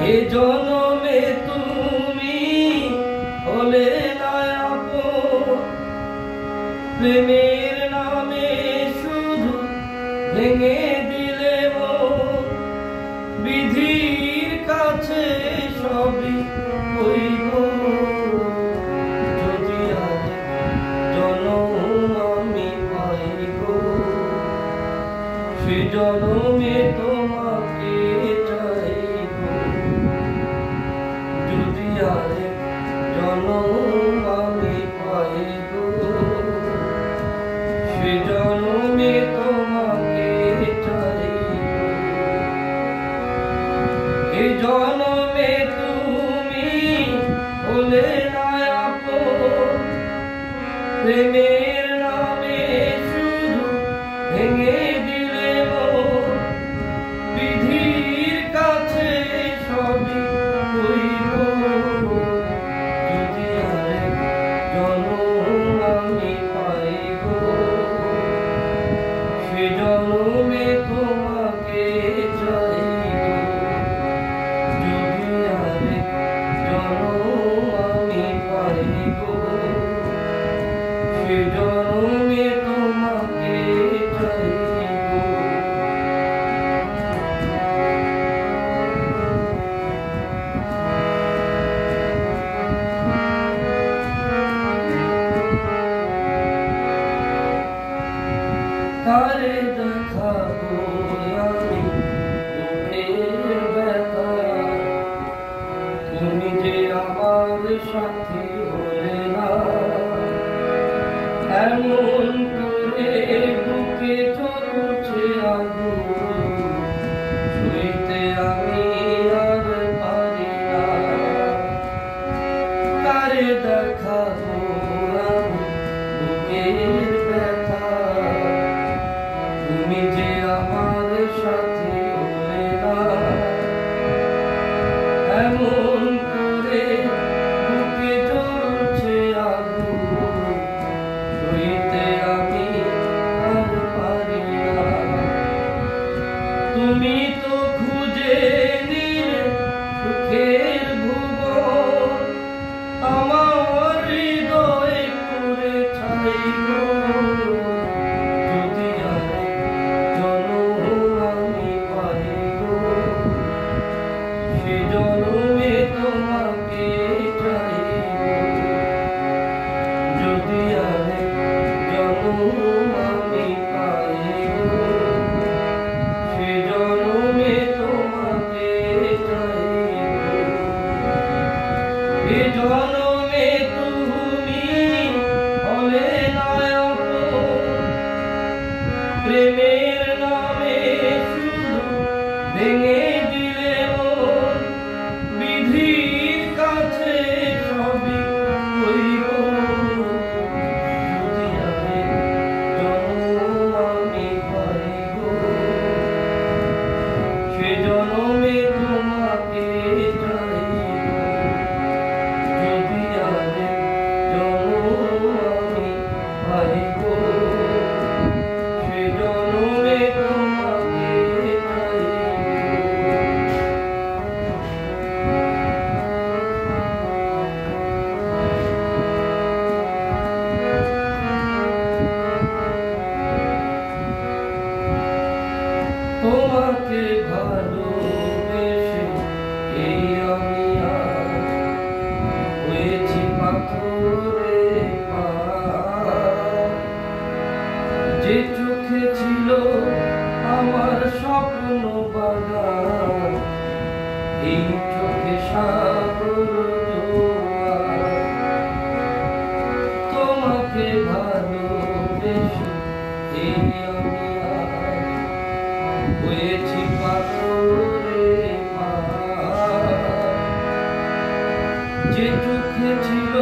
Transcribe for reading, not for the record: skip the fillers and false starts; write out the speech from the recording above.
এ জনমে তুমি হলে না আপন, প্রেমের নামে শুধু ভেঙে দিলে মন। বিধির কাছে সবই হইব, যদি আজ জনম আমি পাই গো, সে জনমে তোমাকে চাই গো। যদি আজ জনম আমি পাই গো, সে জনমে তোমাকে চাই গো। এ জনমে তুমি হলে না আপন, প্রেমের নামে শুধু ভেঙে দিলে মন। বিধির কাছে সবই হইব, যদি আরেক জনম আমি পাই গো, সে জনমে তোমাকে চাই গো। যদি আরেক জনম আমি পাই গো, সে জনমে তোমাকে চাই গো। কারে দেখাবো আমি বুকের ব্যথা, তুমি যে আমার সাথে হলে না। এমন করে বুকে চলছে আগুন, সইতে আমি আর পারি না। কারে দেখাবো আমি বুকের ব্যথা, তুমি যে আমার সাথে হলে না। এমন করে বুকে জ্বলছে আগুন, সইতে আমি আর পারি না। তুমি তো খুঁজে নিলে সুখের ভুবন, আমার হৃদয় করে ছাই গো। যদি আরেক জনম আমি পাই গো, সে জনমে তোমাকে চাই গো। যদি আরেক জনম আমি পাই গো, সে জনমে তোমাকে চাই গো। এ জনমে তুমি হলে না আপন, প্রেমের নামে শুধু ভেঙে দিলে মন। বিধির কাছে সবই হইব, যদি আরেক জনম আমি পাই গো, সে জনমে তোমাকে চাই গো। যদি আরেক জনম আমি পাই গো, সে জনমে তোমাকে চাই গো। তোমাকে ভালোবেসে এই আমি আজ হয়েছি পাথরে পার। যে চোখে ছিল আমার স্বপ্ন বাগান, এই চোখে সাগর জোয়ার। তোমাকে ভালোবেসে এই আমি আজ হয়েছি পাথরে পার। যে চোখে ছিল